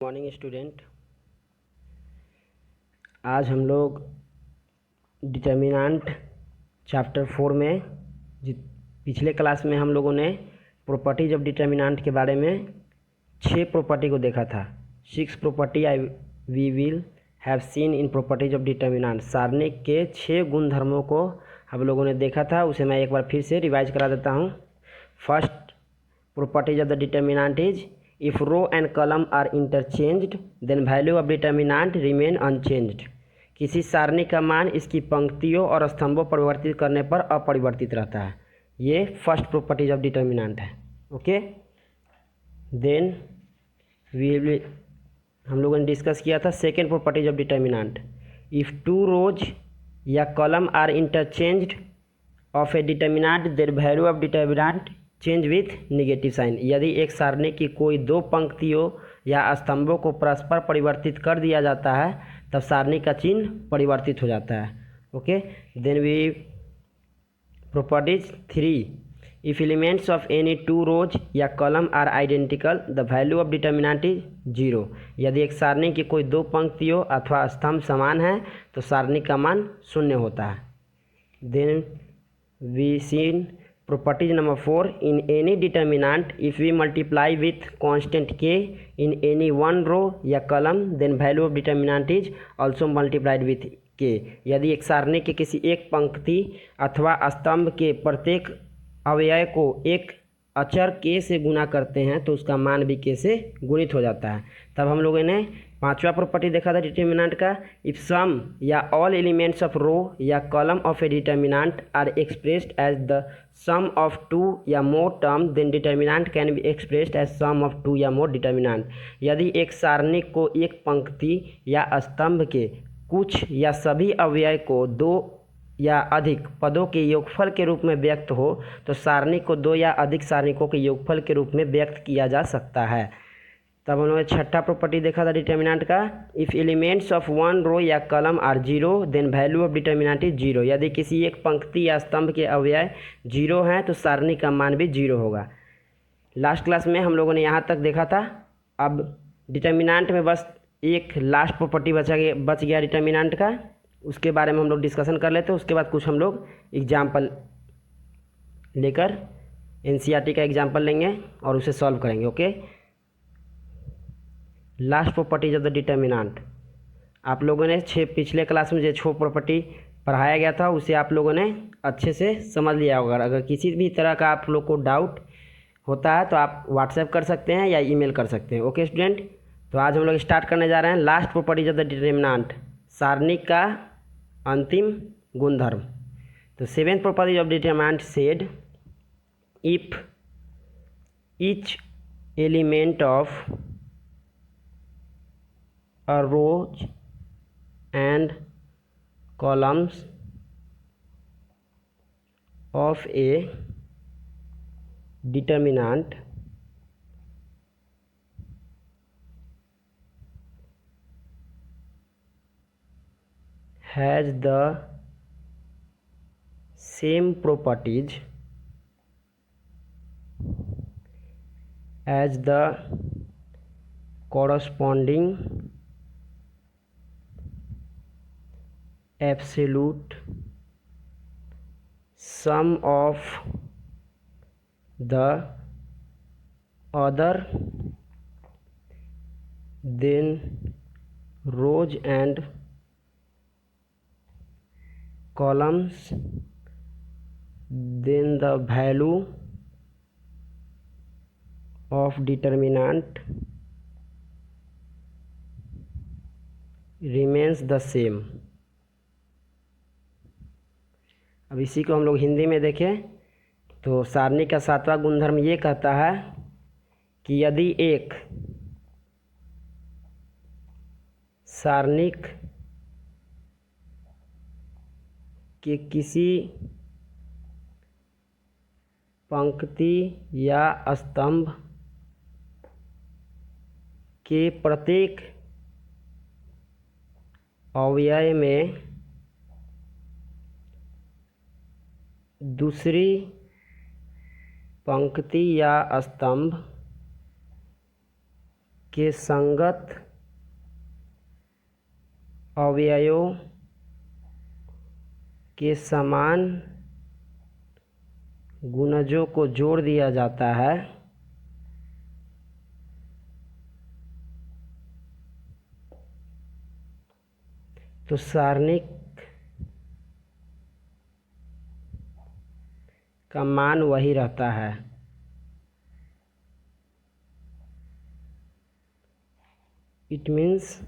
Morning student. आज हम लोग डिटर्मिनेंट चैप्टर 4 में पिछले क्लास में हम लोगों ने प्रॉपर्टीज ऑफ डिटर्मिनेंट के बारे में 6 प्रॉपर्टी को देखा था। 6 property we will have seen in properties of determinant. सारणिक के 6 गुणधर्मों को हम लोगों ने देखा था, उसे मैं एक बार फिर से रिवाइज करा देता हूँ। First properties of the determinant is if row and column are interchanged then value of determinant remain unchanged। किसी सारणी का मान इसकी पंक्तियों और स्तंभों परिवर्तित करने पर अपरिवर्तित रहता है। ये फर्स्ट प्रॉपर्टीज ऑफ डिटर्मिनेंट है। ओके, देन हम लोगों ने डिस्कस किया था second properties of determinant. If two rows या column are interchanged of a determinant their value of determinant change with negative sign. यदि एक सारणी की कोई 2 पंक्तियों या स्तंभों को परस्पर परिवर्तित कर दिया जाता है तब सारणी का चिन्ह परिवर्तित हो जाता है। Okay, then we properties 3। If elements of any 2 rows या column are identical the value of determinant is 0। यदि एक सारणी की कोई 2 पंक्तियों अथवा स्तंभ समान है तो सारणी का मान 0 होता है। Then we seen property number 4। in any determinant if we multiply with constant k in any one row या column then value of determinant is also multiplied with k। यदि एक सारणी के किसी एक पंक्ति अथवा स्तंभ के प्रत्येक अवयव को एक अचर k से गुना करते हैं तो उसका मान भी k से गुणित हो जाता है। तब हम लोगों ने 5वां प्रॉपर्टी देखा था डिटर्मिनेंट का। इफ सम या ऑल एलिमेंट्स ऑफ रो या column of a determinant are expressed as the sum of 2 या more term then determinant can be expressed as sum of 2 या मोर डिटर्मिनेंट। यदि एक सारणी को एक पंक्ति या स्तंभ के कुछ या सभी अवयव को 2 या अधिक पदों के योगफल के रूप में व्यक्त हो तो सारणी को 2 या अधिक सारणिकों के योगफल के रूप में व्यक्त किया जा सकता है। तब हम लोगों ने 6ठा प्रॉपर्टी देखा था डिटर्मिनेंट का। इफ़ एलिमेंट्स ऑफ 1 रो या column are 0 then value of determinant is 0। यदि किसी एक पंक्ति या स्तंभ के अवयव 0 हैं तो सारणी का मान भी 0 होगा। लास्ट क्लास में हम लोगों ने यहाँ तक देखा था। अब डिटर्मिनेंट में बस एक लास्ट प्रॉपर्टी बच गया डिटर्मिनेंट का, उसके बारे में हम लोग डिस्कशन कर लेते हैं। उसके बाद कुछ हम लोग एग्जाम्पल लेकर एनसीईआरटी का एग्जाम्पल लेंगे और उसे सॉल्व करेंगे। Okay, last properties of the determinant. आप लोगों ने पिछले क्लास में जो 6 प्रॉपर्टी पढ़ाया गया था उसे आप लोगों ने अच्छे से समझ लिया होगा। अगर किसी भी तरह का आप लोग को डाउट होता है तो आप व्हाट्सएप कर सकते हैं या ईमेल कर सकते हैं। ओके स्टूडेंट, तो आज हम लोग स्टार्ट करने जा रहे हैं last properties of the determinant, सारणी का अंतिम गुणधर्म। तो 7th property of determinant said if each element of a rows and columns of a determinant has the same properties as the corresponding absolute sum of the other then rows and columns then the value of determinant remains the same। अब इसी को हम लोग हिंदी में देखें तो सारणी का 7वां गुणधर्म ये कहता है कि यदि एक सारणिक के किसी पंक्ति या स्तंभ के प्रत्येक अवयव में दूसरी पंक्ति या स्तंभ के संगत अवयवों के समान गुणजों को जोड़ दिया जाता है तो सारणिक का मान वही रहता है। It means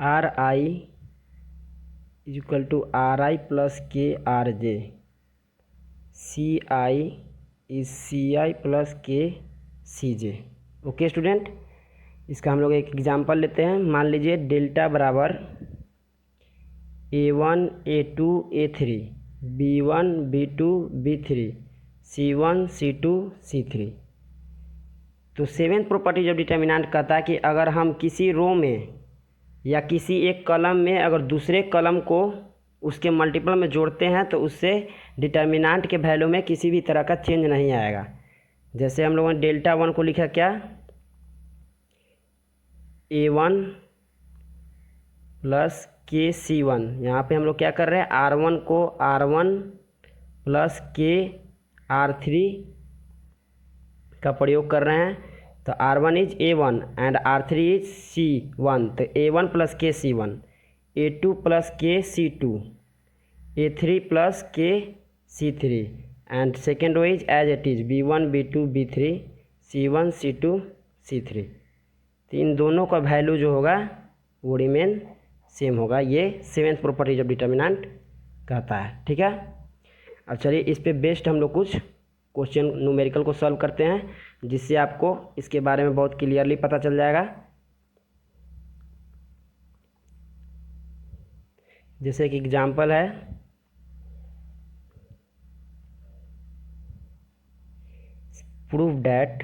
R I is equal to R I plus K R J, C I is C I plus K C J. Okay student, इसका हम लोग एक एग्जांपल लेते हैं। मान लीजिए डेल्टा बराबर A1 A2 A3 B1 B2 B3 C1 C2 C3। तो सेवेंथ प्रॉपर्टीज ऑफ डिटर्मिनेंट कहता है कि अगर हम किसी रो में या किसी एक कॉलम में अगर दूसरे कॉलम को उसके मल्टीपल में जोड़ते हैं तो उससे डिटर्मिनेंट के वैल्यू में किसी भी तरह का चेंज नहीं आएगा। जैसे हम लोगों ने डेल्टा वन को लिखा क्या, A1 प्लस के C1। यहाँ पे हम लोग क्या कर रहे हैं, R1 को R1 प्लस के R3 का प्रयोग कर रहे हैं। तो R1 is A1 and R3 is C1, तो A1 प्लस के C1, A2 प्लस के C2, A3 plus K C3 and second row is as it is B1 B2 B3 C1 C2 C3। तो इन दोनों का वैल्यू जो होगा वो remain same होगा। ये सेवेंथ प्रॉपर्टीज ऑफ डिटर्मिनेंट कहता है। ठीक है, अब चलिए इस पे बेस्ड हम लोग कुछ क्वेश्चन न्यूमेरिकल को सॉल्व करते हैं जिससे आपको इसके बारे में बहुत क्लियरली पता चल जाएगा। जैसे एक एग्जांपल है, प्रूव डैट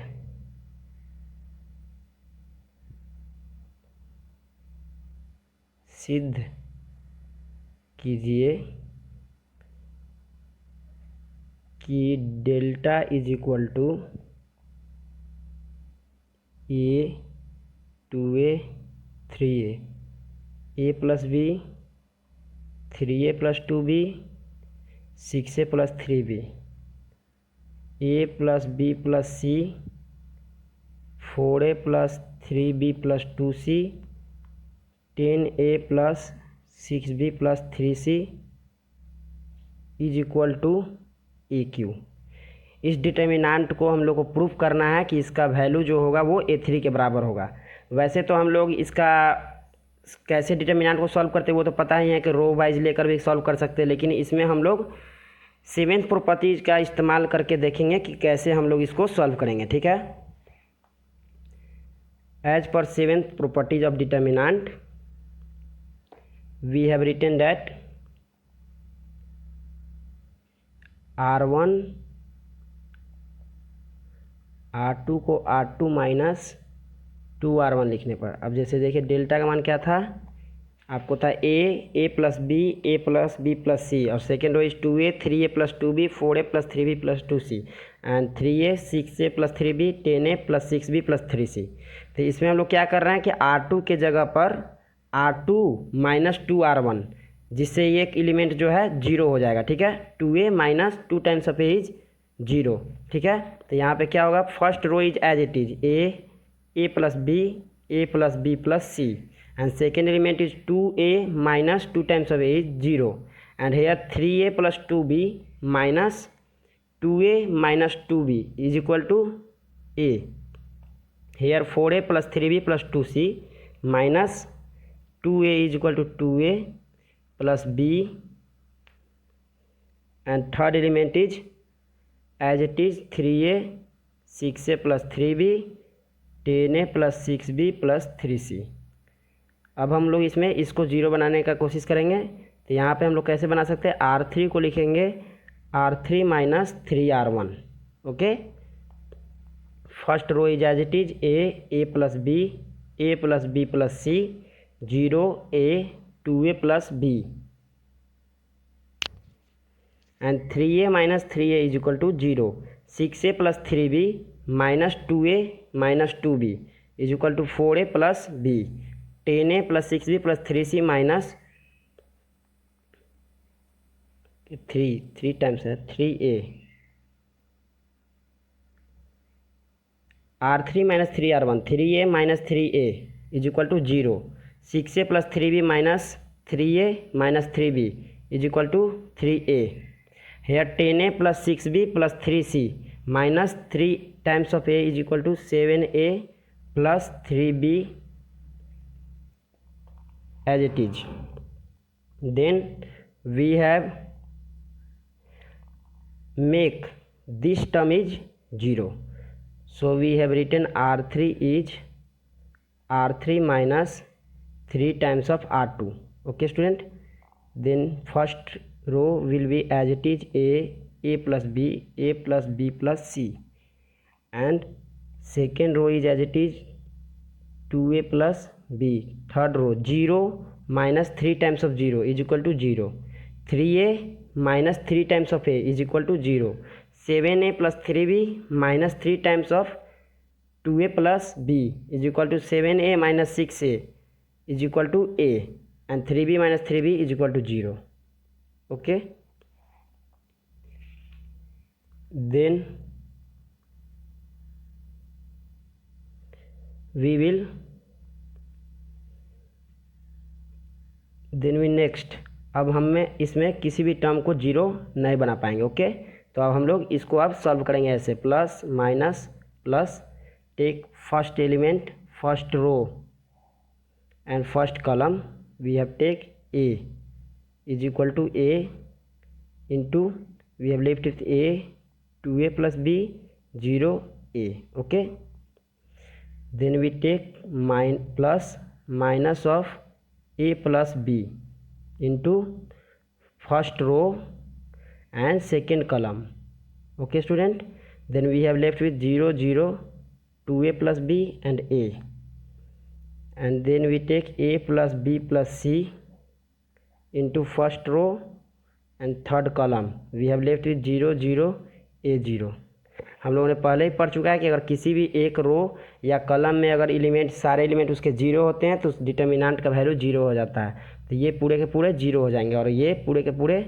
सिद्ध कीजिए कि delta is equal to A 2A 3A, A plus B 3A plus 2B 6A plus 3B, A plus B plus C 4A plus 3B plus 2C 10A plus 6B plus 3C is equal to AQ। इस डिटर्मिनेंट को हम लोग को proof करना है कि इसका वैल्यू जो होगा वो A3 के बराबर होगा। वैसे तो हम लोग इसका कैसे डिटर्मिनेंट को सॉल्व करते हैं वो तो पता ही है कि रो वाइज लेकर भी सॉल्व कर सकते हैं, लेकिन इसमें हम लोग सेवेंथ प्रॉपर्टीज का इस्तेमाल करके देखेंगे कि कैसे हम लोग इसको सॉल्व करेंगे। ठीक है, as per seventh properties of determinant we have written that R1 R2 को R2 माइनस 2R1 लिखने पर, अब जैसे देखिए डेल्टा का मान क्या था आपको था A plus B A plus B plus C, और second row is 2A 3A plus 2B 4A plus 3B plus 2C and 3A 6A plus 3B 10A plus 6B plus 3C। तो इसमें हम लोग क्या कर रहे हैं कि R2 के जगह पर R2 माइनस 2R1, जिससे ये एक एलिमेंट जो है जीरो हो जाएगा। ठीक है, 2A minus 2 times of A is zero. ठीक है, तो यहाँ पे क्या होगा, first row is as it is A plus B plus C and second element is 2A minus 2 times of A is zero and here 3A plus 2B minus 2A minus 2B is equal to A, here 4A plus 3B plus 2C minus 2A is equal to 2A plus B and third element is as it is 3A 6A plus 3B 10A plus 6B plus 3C। अब हम लोग इसमें इसको zero बनाने का कोशिश करेंगे। तो यहाँ पे हम लोग कैसे बना सकते हैं, R3 को लिखेंगे R3 minus 3R1। Okay, first row is as it is A plus B plus C 0A 2A plus B and 3A minus 3A is equal to 0, 6A plus 3B -2a-2b is equal to 4a plus B, 10a plus 6b plus 3c minus 3 times है 3a, R3 minus 3R1, 3a minus 3a is equal to 0, 6a plus 3b minus 3a minus 3b is equal to 3a, here 10a plus 6b plus 3c minus 3 times of a is equal to 7a plus 3b as it is. Then we have make this term is 0. So we have written R3 is R3 minus 3 times of R2. Okay student. Then first row will be as it is a plus b, a plus b plus c, and second row is as it is 2a plus b. Third row 0 minus 3 times of 0 is equal to 0, 3a minus 3 times of a is equal to 0, 7a plus 3b minus 3 times of 2a plus b is equal to 7a minus 6a is equal to a, and 3b minus 3b is equal to 0. Okay, then we next, अब हमें इसमें किसी भी term को 0 नहीं बना पाएंगे. Okay, तो अब हम लोग इसको अब सॉल्व करेंगे ऐसे, plus minus plus, take first element first row and first column, we have take a is equal to a into we have left with a 2a plus b 0a. Okay, then we take plus minus of a plus b into first row and second column. Okay student, then we have left with 0 0 2a plus b and a, and then we take a plus b plus c into first row and third column, we have left with 0 0 a 0. हम लोगों ने पहले ही पढ़ चुका है कि अगर किसी भी एक रो या कॉलम में अगर एलिमेंट सारे एलिमेंट उसके 0 होते हैं तो उस डिटर्मिनेंट का वैल्यू 0 हो जाता है. तो ये पूरे के पूरे 0 हो जाएंगे और ये पूरे के पूरे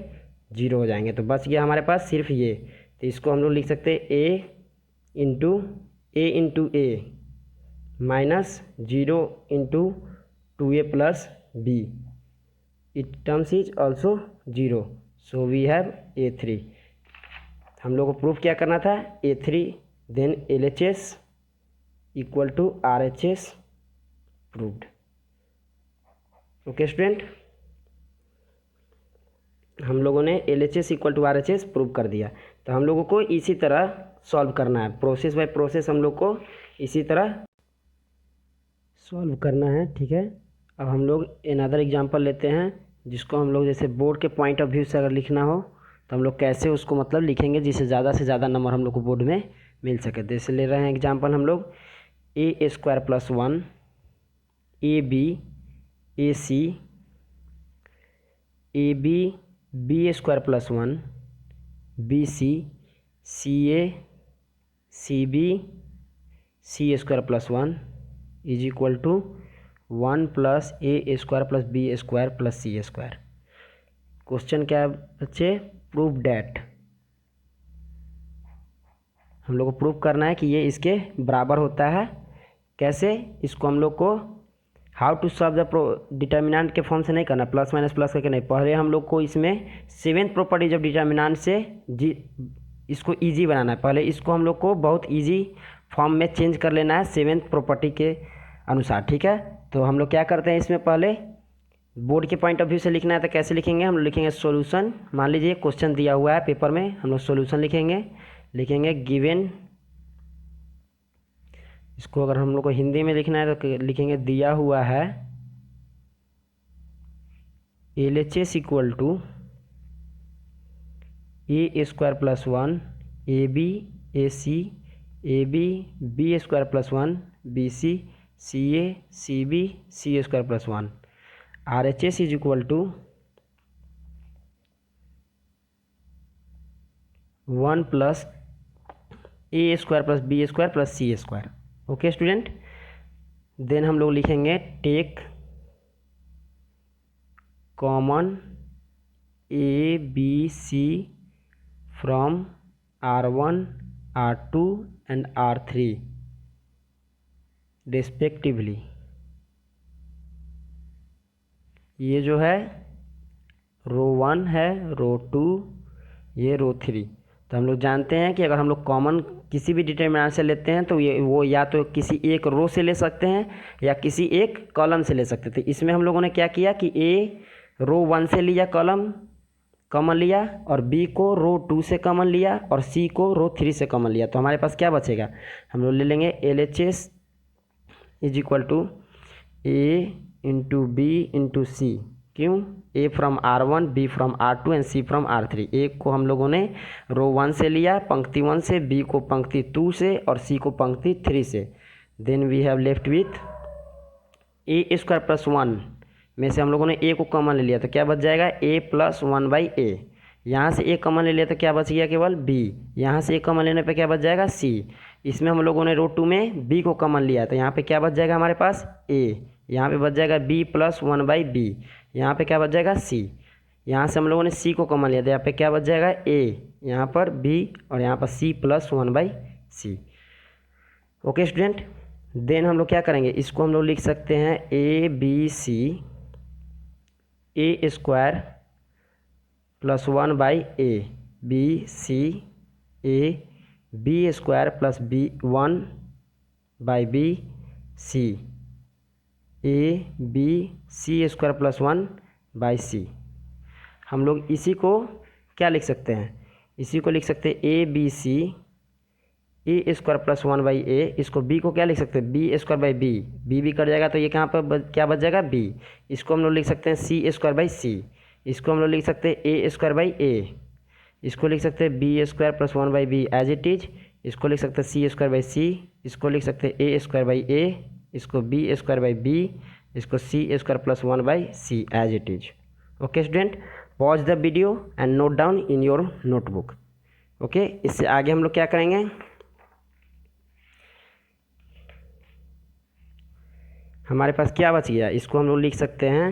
0 हो जाएंगे. तो बस ये हमारे पास सिर्फ ये, तो इसको हम लोग लिख सकते हैं a into a minus 0 into 2a plus b, it terms is also 0. So we have a3. हम लोग को प्रूफ क्या करना था, a3 then LHS equal to RHS proved. Okay student, हम लोगों ने LHS equal to RHS prove कर दिया. तो हम लोगों को इसी तरह सॉल्व करना है, प्रोसेस बाय प्रोसेस हम लोग को इसी तरह सॉल्व करना है. ठीक है, अब हम लोग अनदर एग्जांपल लेते हैं जिसको हम लोग जैसे बोर्ड के पॉइंट ऑफ व्यू से अगर लिखना हो तो हम लोग कैसे उसको मतलब लिखेंगे जिससे ज़्यादा से ज़्यादा नंबर हम लोग को बोर्ड में मिल सके. जैसे ले रहे हैं एग्जांपल हम लोग a² + 1 ab ac ab b² + 1 bc ca cb c² + 1 is equal to 1 + a² + b² + c². Question क्या है बच्चे, प्रूव डैट. हम लोग को प्रूव करना है कि ये इसके बराबर होता है. कैसे, इसको हम लोग को how to solve the determinant के फॉर्म से नहीं करना, प्लस माइनस प्लस करके नहीं. पहले हम लोग को इसमें 7th प्रॉपर्टीज ऑफ डिटर्मिनेंट से इसको इजी बनाना है. पहले इसको हम लोग को बहुत इजी फॉर्म में चेंज कर लेना है 7th प्रॉपर्टी के अनुसार. ठीक है, तो हम लोग क्या करते हैं, इसमें पहले बोर्ड के पॉइंट ऑफ व्यू से लिखना है. तो कैसे लिखेंगे, हम लोग लिखेंगे सॉल्यूशन. मान लीजिए क्वेश्चन दिया हुआ है पेपर में, हम लोग सॉल्यूशन लिखेंगे गिवन. इसको अगर हम लोग को हिंदी में लिखना है तो लिखेंगे दिया हुआ है LHS equal to a² + 1 ab ac ab b² + 1 bc ca cb c² + 1. RHS is equal to 1 + A square plus B square plus C square. Okay student, then हम लोग लिखेंगे take common A B C from R1 R2 and R3 respectively. ये जो है रो 1 है, रो 2, ये रो 3। तो हम लोग जानते हैं कि अगर हम लोग कॉमन किसी भी डिटरमिनेंट से लेते हैं तो ये वो या तो किसी एक रो से ले सकते हैं या किसी एक कॉलम से ले सकते थे। इसमें हम लोगों ने क्या किया कि ए रो 1 से लिया, कॉलम कॉमन लिया, और बी को रो 2 से कॉमन लिया, और सी को रो 3 से कॉमन लिया। तो हमारे पास क्या बचेगा, हम लोग ले लेंगे LHS is equal to A into B into C. क्यों, A from R1, B from R2 and C from R3। A को हम लोगों ने रो 1 से लिया, पंक्ति 1 से, बी को पंक्ति 2 से, और सी को पंक्ति 3 से। Then we have left with A square plus 1 में से हम लोगों ने ए को कॉमन ले लिया तो क्या बच जाएगा, ए प्लस 1/a। यहाँ से ए कॉमन ले लिया तो क्या बच गया, केवल बी। यहाँ से ए कॉमन लेने पे क्या बच जाएगा, सी। इसमें हम लोगों ने रो 2 में बी को कॉमन लिया तो यहाँ पे क्या बच जाएगा हमारे पास, ए। यहाँ पे बच जाएगा बी प्लस 1/b। यहाँ पे क्या बच जाएगा, सी। यहाँ से हम लोगों ने सी को कॉमन लिया तो यहाँ पे क्या बच जाएगा, ए, यहाँ पर बी, और यहाँ पर C plus 1/c। Okay student, then हम लोग क्या करेंगे, इसको हम लोग लिख सकते हैं ABC A square plus 1/a, BC A B square plus B 1/b C, ABC square plus 1/c। हम लोग इसी को क्या लिख सकते हैं, इसी को लिख सकते हैं ABC A square plus 1/a। इसको b को क्या लिख सकते हैं, B square by B, B भी कट जाएगा तो ये कहाँ पर क्या बच जाएगा, b। इसको हम लोग लिख सकते हैं सी स्क्वायर बाई सी। इसको हम लोग लिख सकते हैं ए स्क्वायर बाई ए। इसको लिख सकते हैं B square plus 1/b as it is. इसको लिख सकते हैं सी स्क्वायर बाई सी। इसको लिख सकते हैं ए स्क्वायर बाई ए। इसको बी स्क्वायर बाई बी। इसको C square plus 1/c as it is. Okay student, pause the video and note down in your notebook. Okay, इससे आगे हम लोग क्या करेंगे, हमारे पास क्या बच गया, इसको हम लोग लिख सकते हैं।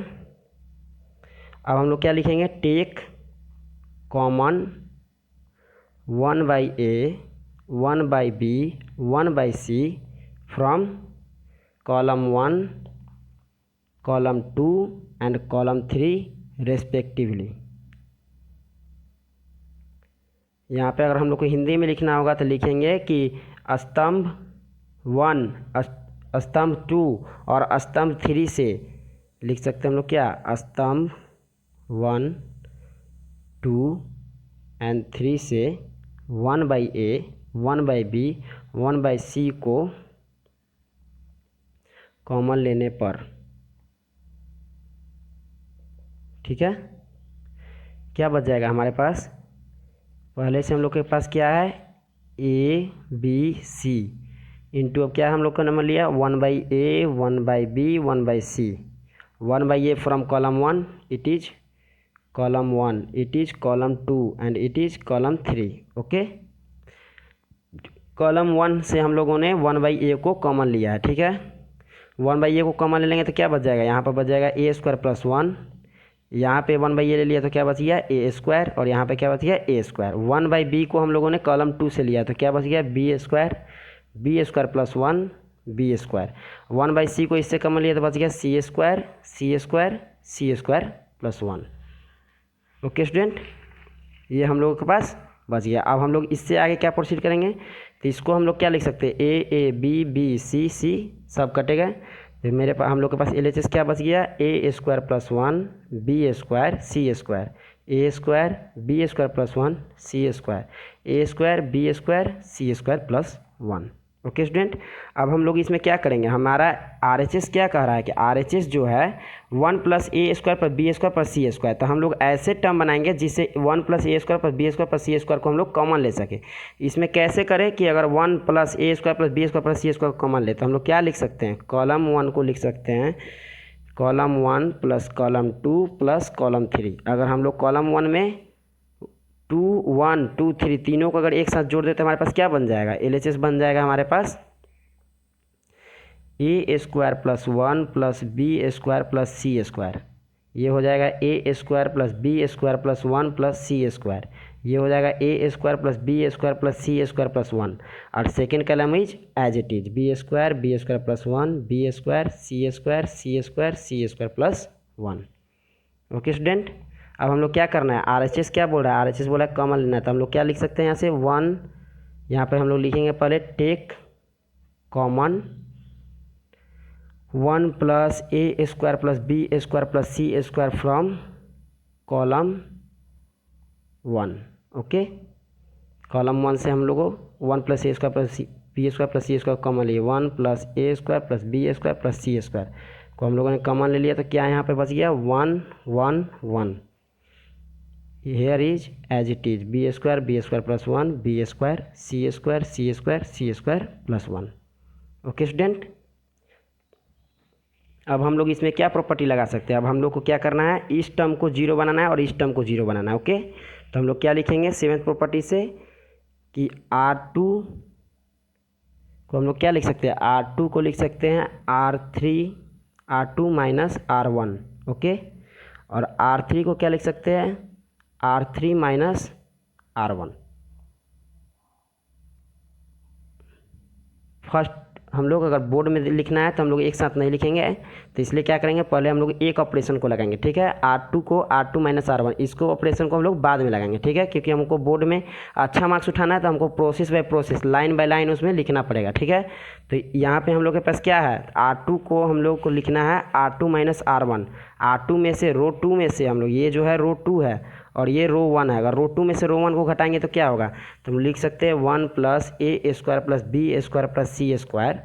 अब हम लोग क्या लिखेंगे, take common 1/a 1/b 1/c from column 1 column 2 and column 3 respectively. यहाँ पे अगर हम लोग को हिंदी में लिखना होगा तो लिखेंगे कि स्तंभ 1, स्तंभ 2 और स्तंभ 3 से लिख सकते हैं हम लोग क्या, स्तंभ 1 2 एंड 3 से 1/a 1/b 1/c को कॉमन लेने पर, ठीक है, क्या बच जाएगा हमारे पास, पहले से हम लोग के पास क्या है, ABC इंटू, अब क्या हम लोग का नंबर लिया 1/a 1/b 1/c। 1/a from column 1 it is column 1, it is column 2 and it is column 3। Okay, column 1 से हम लोगों ने 1/a को कॉमन लिया है, ठीक है। 1/a को कॉमन ले लेंगे तो क्या बच जाएगा, यहाँ पर बच जाएगा a स्क्वायर प्लस 1। यहाँ पे 1/a ले लिया तो क्या बच गया, a स्क्वायर, और यहाँ पे क्या बच गया, a स्क्वायर। 1/b को हम लोगों ने कॉलम 2 से लिया तो क्या बच गया, b square plus 1 b square. 1/c को इससे कॉमन लिया तो बच गया c square plus 1। Okay student, ये हम लोगों के पास बच गया। अब हम लोग इससे आगे क्या प्रोसीड करेंगे, तो इसको हम लोग क्या लिख सकते हैं, a b b c c सब कटेगा। तो मेरे पास हम लोग के पास LHS क्या बच गया, a square plus 1 b square c square, a square b square plus 1 c square, a square b square c square plus 1। Okay student, अब हम लोग इसमें क्या करेंगे, हमारा RHS क्या कह रहा है कि RHS जो है 1 + a स्क्वायर पर b स्क्वायर पर c स्क्वायर। तो हम लोग ऐसे टर्म बनाएंगे जिससे 1 + a स्क्वायर पर b स्क्वायर पर c स्क्वायर को हम लोग कॉमन ले सके। इसमें कैसे करें कि अगर 1 + a square plus b square पर c स्क्वायर को कॉमन ले तो हम लोग क्या लिख सकते हैं, कॉलम 1 को लिख सकते हैं column 1 plus column 2 plus column 3। अगर हम लोग कॉलम 1 में 2 1 2 3 तीनों को अगर एक साथ जोड़ देते हैं हमारे पास क्या बन जाएगा, LHS बन जाएगा हमारे पास A square plus 1 plus B square plus C square. ये हो जाएगा A square plus B square plus 1 plus C square. ये हो जाएगा A square plus B square plus C square plus 1। और second column is as it is B square plus 1 B square C square C square plus 1। Okay student, अब हम लोग क्या करना है, RHS क्या बोल रहा है, RHS बोला है कॉमन लेना है, तो हम लोग क्या लिख सकते हैं यहाँ से 1, यहाँ पर हम लोग लिखेंगे पहले take common 1 plus A square plus B square plus C square from column 1। Okay, column 1 से हम लोग को 1 प्लस ए square plus B square plus सी स्क्वायर कॉमन लिए, 1 प्लस ए square plus B square plus सी स्क्वायर को हम लोगों ने कॉमन ले लिया, तो क्या यहाँ पे बच गया 1 1 1। Here is as it is B square plus 1 B square C square plus 1। Okay student, अब हम लोग इसमें क्या प्रॉपर्टी लगा सकते हैं, अब हम लोग को क्या करना है, इस टर्म को 0 बनाना है और इस टर्म को 0 बनाना है। ओके, तो हम लोग क्या लिखेंगे सेवेंथ प्रॉपर्टी से कि R2 को हम लोग क्या लिख सकते हैं, R2 को लिख सकते हैं R2 माइनस R1। ओके, और R3 को क्या लिख सकते हैं, R3 माइनस R1। फर्स्ट हम लोग अगर बोर्ड में लिखना है तो हम लोग एक साथ नहीं लिखेंगे, तो इसलिए क्या करेंगे, पहले हम लोग एक ऑपरेशन को लगाएंगे। ठीक है, R2 को R2 माइनस R1, इसको ऑपरेशन को हम लोग बाद में लगाएंगे। ठीक है, क्योंकि हमको बोर्ड में अच्छा मार्क्स उठाना है तो हमको process by process line by line उसमें लिखना पड़ेगा। ठीक है, तो यहाँ पे हम लोग के पास क्या है, R2 को हम लोग को लिखना है R2 माइनस R1। R2 में से रो 2 में से हम लोग, ये जो है रो 2 है और ये रो 1 है, अगर रो 2 में से रो 1 को घटाएंगे तो क्या होगा, तो हम लिख सकते हैं 1 प्लस ए square plus B square plus सी स्क्वायर।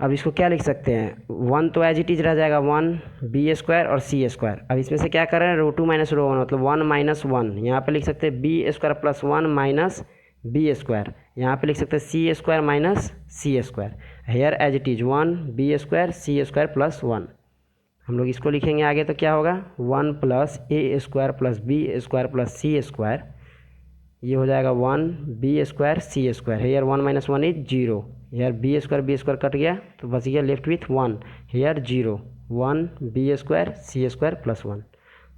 अब इसको क्या लिख सकते हैं, 1 तो एज इट इज रह जाएगा 1 बी स्क्वायर और सी स्क्वायर। अब इसमें से क्या कर रहे हैं, रो 2 माइनस रो 1 मतलब 1 माइनस 1। यहाँ पे लिख सकते हैं B square plus 1 minus B square. यहाँ पे लिख सकते हैं c square minus c square. Here as it is 1 B square C square plus 1। हम लोग इसको लिखेंगे आगे तो क्या होगा, 1 प्लस ए square plus B square plus सी स्क्वायर। ये हो जाएगा 1 B square C square. Here 1 minus 1 is 0। Here b square cut गया तो बच गया left with 1। Here 0 1 B square C square plus 1।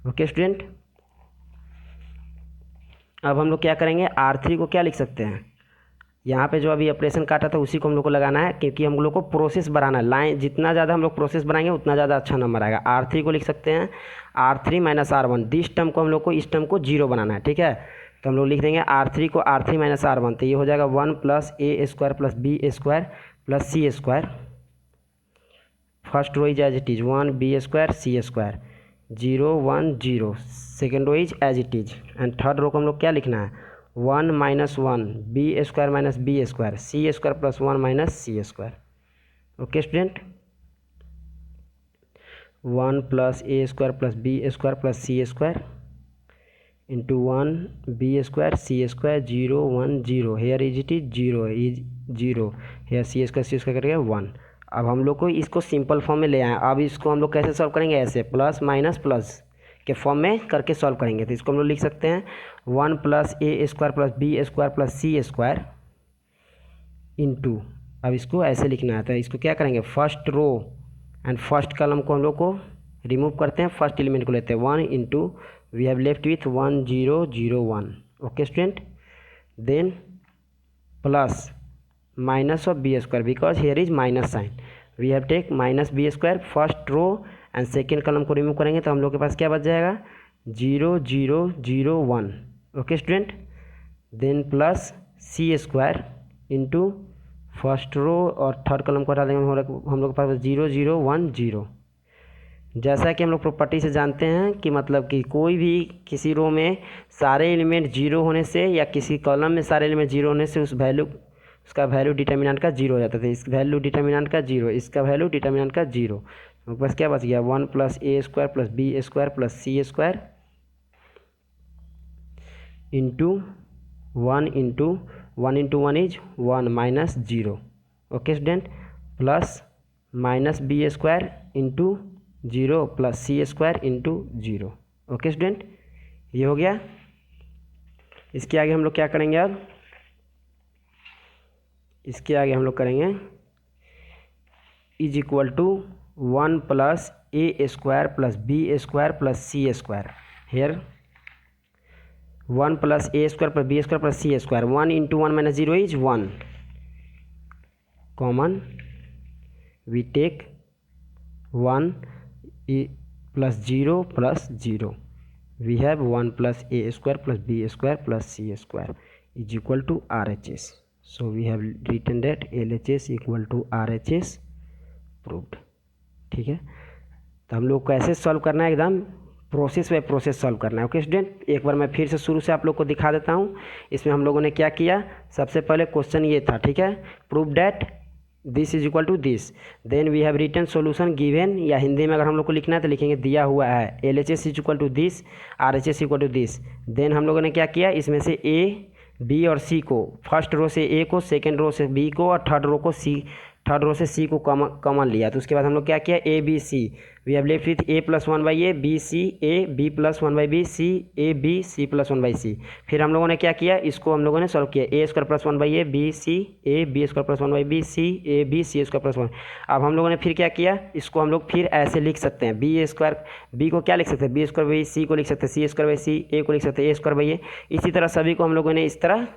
Okay student, अब हम लोग क्या करेंगे, R3 को क्या लिख सकते हैं, यहाँ पे जो अभी ऑपरेशन काटा था उसी को हम लोग को लगाना है, क्योंकि हम लोग को प्रोसेस बढ़ाना है। लाइन जितना ज़्यादा हम लोग प्रोसेस बढ़ाएंगे उतना ज़्यादा अच्छा नंबर आएगा। R3 को लिख सकते हैं R3 minus R1। This term को हम लोग को इस टर्म को 0 बनाना है। ठीक है, तो हम लोग लिख देंगे R3 को R3 माइनस R1, तो ये हो जाएगा 1 plus A square plus B square plus C square. First row is as it is 1 B square C square 0 1 0। Second row is as it is and third row को हम लोग क्या लिखना है, 1 minus 1 B square minus B square C square plus 1 minus c square. Okay student, 1 plus A square plus B square plus C square into 1 B square C square 0 1 0। Here is it is 0 here C square करेगा 1। अब हम लोग को इसको simple form में ले आए। अब इसको हम लोग कैसे सॉल्व करेंगे, ऐसे प्लस माइनस प्लस के फॉर्म में करके सॉल्व करेंगे। तो इसको हम लोग लिख सकते हैं 1 प्लस ए square plus B square plus सी स्क्वायर इंटू, अब इसको ऐसे लिखना है तो इसको क्या करेंगे, first row and first column को हम लोग को रिमूव करते हैं, फर्स्ट एलिमेंट को लेते हैं 1 into we have left with 1 0 0 1। Okay student, then plus minus of B square because here is minus sign, we have take minus B square. First row and second column को remove करेंगे तो हम लोग के पास क्या बच जाएगा 0 0 0 1। ओके स्टूडेंट, देन प्लस सी square into first row और थर्ड कॉलम को हटा देंगे, हम लोग के पास 0 0 1 0। जैसा कि हम लोग प्रॉपर्टी से जानते हैं कि मतलब कि कोई भी किसी रो में सारे एलिमेंट 0 होने से या किसी कॉलम में सारे एलिमेंट 0 होने से उसका वैल्यू डिटर्मिनेंट का 0 हो जाता था। इस वैल्यू डिटर्मिनेंट का 0, इसका वैल्यू डिटर्मिनेंट का 0। बस क्या बच गया 1 plus A square plus B square plus C square into 1 into 1 is 1 minus 0। Okay student, plus minus B square into 0 plus C square into 0। Okay student, ये हो गया। इसके आगे हम लोग क्या करेंगे अब, इसके आगे हम लोग करेंगे is equal to 1 plus A square plus B square plus C square. Here 1 plus A square plus B square plus C square. 1 into 1 minus 0 is 1, common we take 1 plus 0 plus 0, we have 1 plus A square plus B square plus C square is equal to RHS। So we have written that LHS equal to RHS proved. ठीक है, तो हम लोग को ऐसे solve करना है, एकदम प्रोसेस बाय प्रोसेस सॉल्व करना है। ओके स्टूडेंट, एक बार मैं फिर से शुरू से आप लोग को दिखा देता हूँ। इसमें हम लोगों ने क्या किया, सबसे पहले क्वेश्चन ये था, ठीक है, prove that this is equal to this, then we have written solution given, या हिंदी में अगर हम लोग को लिखना है तो लिखेंगे दिया हुआ है LHS is equal to this, RHS equal to this. Then हम लोगों ने क्या किया, इसमें से A, B और C को, फर्स्ट रो से A को, सेकेंड रो से B को और थर्ड रो से C को कॉमन लिया। तो उसके बाद हम लोग क्या किया, A B C, we have left with A plus 1 by A, B C A, B plus 1 by B, C A B, C plus 1 by C। फिर हम लोगों ने क्या किया, इसको हम लोगों ने सॉल्व किया, A square plus 1 by A, B C A, B square plus 1 by B, C A B, C square plus 1। अब हम लोगों ने फिर क्या किया, इसको हम लोग फिर ऐसे लिख सकते हैं, B स्क्वायर, B को क्या लिख सकते हैं, B स्क्वायर बाई C को लिख सकते हैं, C square by C, A को लिख सकते हैं A स्क्वायर बाई A। इसी तरह सभी को हम लोगों ने इस तरह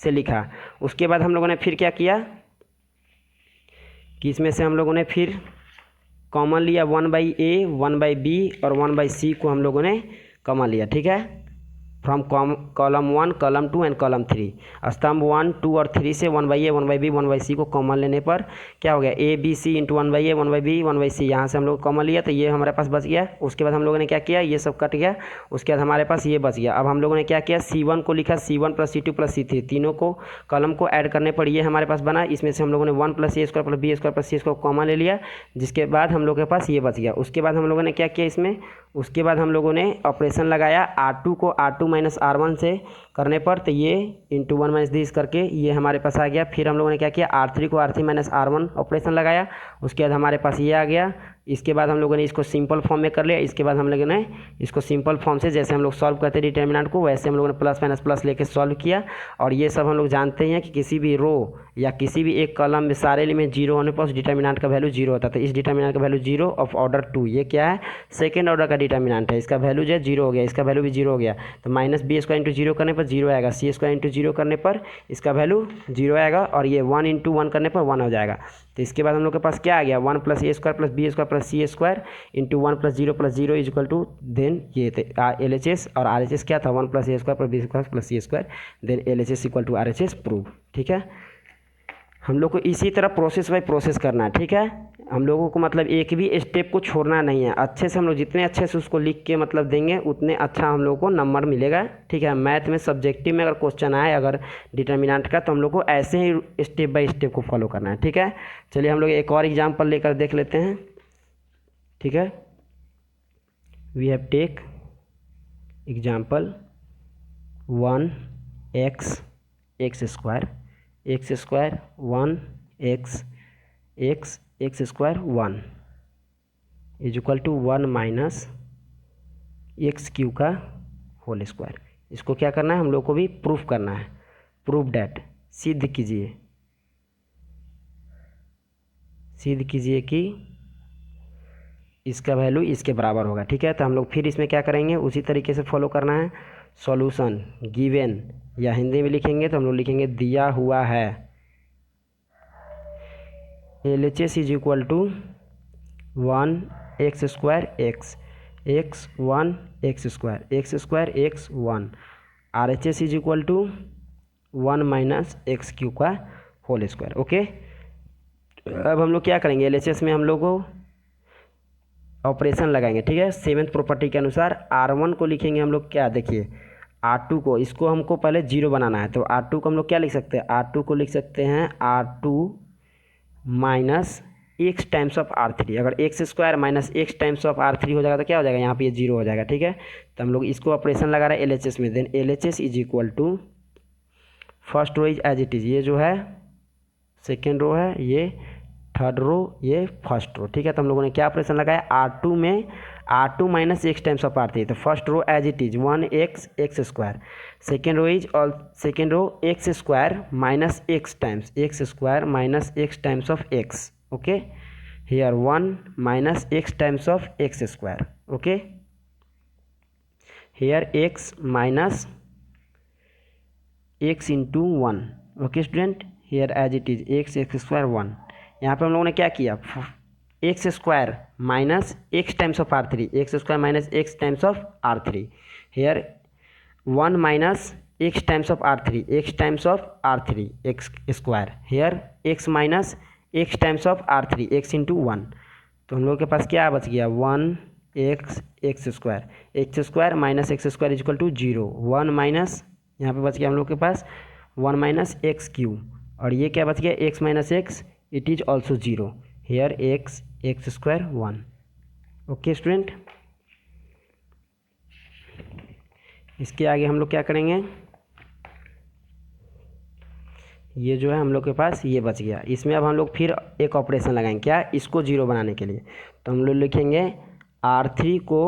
से लिखा। उसके बाद हम लोगों ने फिर क्या किया कि इसमें से हम लोगों ने फिर कॉमन लिया 1 बाई A, 1 बाई B और 1 बाई C को हम लोगों ने कॉमन लिया। ठीक है, from column 1, column 2 and column 3। स्तंभ 1, 2 और 3 से 1 by A, 1 by B, 1 by C को कॉमन लेने पर क्या हो गया, A B C into 1 by A, 1 by B, 1 by C। यहाँ से हम लोग कॉमन लिया तो ये हमारे पास बच गया। उसके बाद हम लोगों ने क्या किया, ये सब कट गया, उसके बाद हमारे पास ये बच गया। अब हम लोगों ने क्या किया, C1 को लिखा, C1 plus C2 plus C3, तीनों को कॉलम को ऐड करने पर ये हमारे पास बना। इसमें से हम लोगों ने 1 plus A square plus B square plus C square common ले लिया, जिसके बाद हम लोग के पास ये बच गया। उसके बाद हम लोगों ने क्या किया इसमें, उसके बाद हम लोगों ने ऑपरेशन लगाया R2 को R2 माइनस R1 से करने पर, तो ये इंटू 1 माइनस दिस करके ये हमारे पास आ गया। फिर हम लोगों ने क्या किया, R3 को R3 माइनस R1 ऑपरेशन लगाया, उसके बाद हमारे पास ये आ गया। इसके बाद हम लोगों ने इसको सिंपल फॉर्म में कर लिया। इसके बाद हम लोगों ने इसको सिंपल फॉर्म से, जैसे हम लोग सॉल्व करते हैं डिटर्मिनेंट को, वैसे हम लोगों ने प्लस माइनस प्लस लेके सॉल्व किया। और ये सब हम लोग जानते हैं कि किसी भी रो या किसी भी एक कॉलम में सारे एलिमेंट जीरो होने पर उस डिटर्मिनेंट का वैल्यू जीरो होता है। तो इस डिटर्मिनेंट का वैल्यू जीरो ऑफ ऑर्डर 2, ये क्या है, सेकेंड ऑर्डर का डिटर्मिनेंट है। इसका वैल्यू जो है जीरो हो गया, इसका वैल्यू भी जीरो हो गया। तो minus B square into zero करने पर जीरो आएगा, C स्क्वायर इंटू जीरो करने पर इसका वैल्यू जीरो आएगा, और ये 1 इंटू 1 करने पर 1 हो जाएगा। तो इसके बाद हम लोग के पास क्या आ गया, 1 plus A square plus B square plus C square into 1 plus zero is equal to, then ये LHS और RHS क्या था, 1 plus A square plus B square plus C square, then LHS equal to RHS prove. ठीक है, हम लोग को इसी तरह प्रोसेस बाय प्रोसेस करना है। ठीक है, हम लोगों को मतलब एक भी स्टेप को छोड़ना नहीं है। अच्छे से हम लोग जितने अच्छे से उसको लिख के मतलब देंगे उतने अच्छा हम लोग को नंबर मिलेगा। ठीक है, मैथ में सब्जेक्टिव में अगर क्वेश्चन आए अगर डिटर्मिनेंट का, तो हम लोग को ऐसे ही स्टेप बाय स्टेप को फॉलो करना है। ठीक है, चलिए हम लोग एक और एग्जाम्पल लेकर देख लेते हैं। ठीक है, we have take example 1x square 1 x square 1 is equal to 1 minus x Q का होल स्क्वायर। इसको क्या करना है, हम लोग को भी प्रूफ करना है। प्रूफ डैट, सिद्ध कीजिए कि इसका वैल्यू इसके बराबर होगा। ठीक है, तो हम लोग फिर इसमें क्या करेंगे, उसी तरीके से फॉलो करना है। सॉल्यूशन गिवन, या हिंदी में लिखेंगे तो हम लोग लिखेंगे दिया हुआ है, LHS is equal to 1x square x 1 x square x 1, RHS is equal to 1 minus x Q का होल स्क्वायर। ओके, अब हम लोग क्या करेंगे, LHS में हम लोग को ऑपरेशन लगाएंगे। ठीक है, सेवेंथ प्रॉपर्टी के अनुसार R1 को लिखेंगे हम लोग क्या, देखिए R2 को, इसको हमको पहले जीरो बनाना है। तो R2 को हम लोग क्या लिख सकते हैं, R2 को लिख सकते हैं R2 minus x times of R3। अगर x square minus x times of R3 हो जाएगा तो क्या हो जाएगा, यहाँ पे ये जीरो हो जाएगा। ठीक है, तो हम लोग इसको ऑपरेशन लगा रहे हैं LHS में। Then LHS is equal to, first row is as it is, ये जो है सेकेंड रो है, ये थर्ड रो, ये फर्स्ट रो। ठीक है, तो हम लोगों ने क्या ऑपरेशन लगाया, R2 में R2 minus X times of R3। तो first row as it is 1x X square, second row is all second row X square minus X times X square minus X times of X. Okay, here 1 minus X times of X square. Okay, here x minus x into 1। Okay student, here as it is X X square 1। यहाँ पे हम लोगों ने क्या किया, X square minus X times of R3, x square minus X times of R3। Here 1 minus X times of R3, x times of R3 x square. Here x minus X times of R3, x into 1। तो हम लोग के पास क्या बच गया, 1 X square minus X square is equal to 0। 1 minus यहाँ पे बच गया हम लोग के पास 1 माइनस एक्स क्यू, और ये क्या बच गया, X minus X, it is also 0। Here X square 1। Okay student, इसके आगे हम लोग क्या करेंगे, ये जो है हम लोग के पास ये बच गया। इसमें अब हम लोग फिर एक ऑपरेशन लगाएंगे, क्या, इसको 0 बनाने के लिए। तो हम लोग लिखेंगे R3 को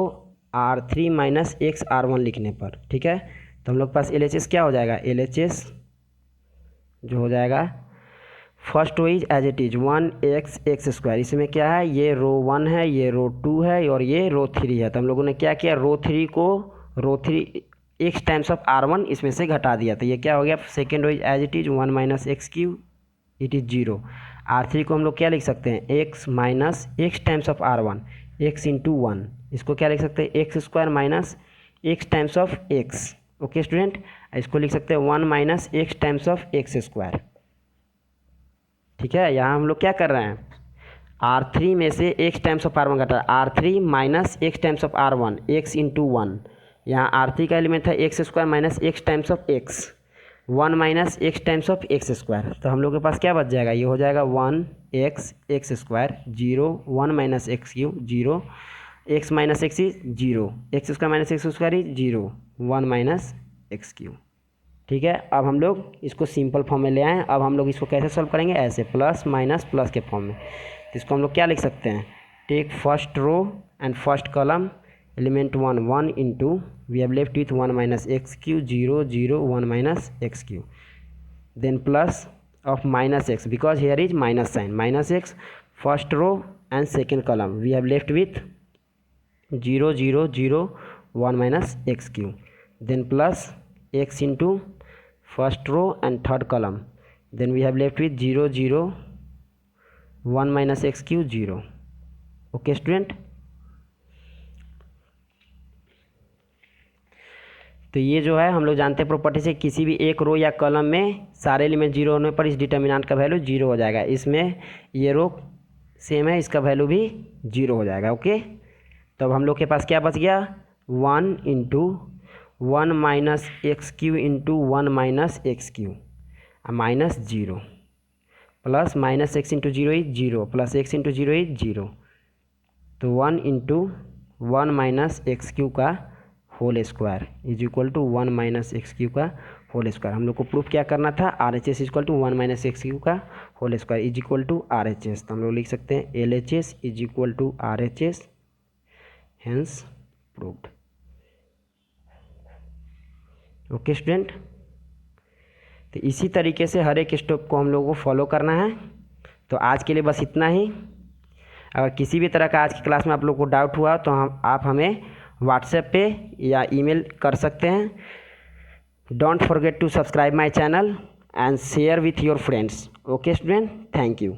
R3 माइनस एक्स R1 लिखने पर। ठीक है, तो हम लोग के पास LHS क्या हो जाएगा, LHS जो हो जाएगा first row is as it is 1x X square. इसमें क्या है, ये रो 1 है, ये रो 2 है, और ये रो 3 है। तो हम लोगों ने क्या किया, रो 3 एक्स टाइम्स ऑफ R1 इसमें से घटा दिया। तो ये क्या हो गया, second row is as it is 1 minus x cube, it is 0। R3 को हम लोग क्या लिख सकते हैं, X minus X times of R1, X into 1। इसको क्या लिख सकते हैं, X square minus X times of X. Okay student, इसको लिख सकते हैं 1 minus X times of X square. ठीक है, यहाँ हम लोग क्या कर रहे हैं, R3 में से एक्स टाइम्स ऑफ R1 घटा, R3 minus X times of R1, X into 1। यहाँ R3 का एलिमेंट था x square minus X times of x, 1 minus X times of X square. तो हम लोग के पास क्या बच जाएगा, ये हो जाएगा 1 X square 0, 1 minus x cube 0, x minus x is 0, x square minus X square is 0, 1 minus x Q. ठीक है, अब हम लोग इसको सिंपल फॉर्म में ले आए। अब हम लोग इसको कैसे सॉल्व करेंगे, ऐसे प्लस माइनस प्लस के फॉर्म में। तो इसको हम लोग क्या लिख सकते हैं, take first row and first column element 1 1 into we have left with 1 minus x cube 0 0 1 minus x cube, then plus of minus X because here is minus sign, minus X first row and second column we have left with 0 0 0 1 minus x cube, then plus x into first row and third column, then we have left with 0 0 1 minus x cube 0. Okay student, तो ये जो है हम लोग जानते हैं property से, किसी भी एक रो या कॉलम में सारे एलिमेंट 0 होने पर इस डिटर्मिनेंट का वैल्यू 0 हो जाएगा। इसमें ये रो सेम है, इसका वैल्यू भी 0 हो जाएगा। ओके, तो अब हम लोग के पास क्या बच गया, 1 into 1 minus x q into 1 minus x q minus 0, plus minus x into 0 is 0, plus x into 0 is 0। तो 1 इंटू 1 माइनस एक्स क्यू का whole square is equal to 1 minus x Q का होल स्क्वायर। हम लोग को proof क्या करना था, RHS is equal to 1 minus x Q का whole square is equal to RHS। तो हम लोग लिख सकते हैं LHS is equal to RHS, hence proved. Okay student, तो इसी तरीके से हर एक स्टेप को हम लोगों को फॉलो करना है। तो आज के लिए बस इतना ही। अगर किसी भी तरह का आज की क्लास में आप लोग को डाउट हुआ तो आप हमें व्हाट्सएप पे या ईमेल कर सकते हैं। Don't forget to subscribe my channel and share with your friends. Okay student, thank you.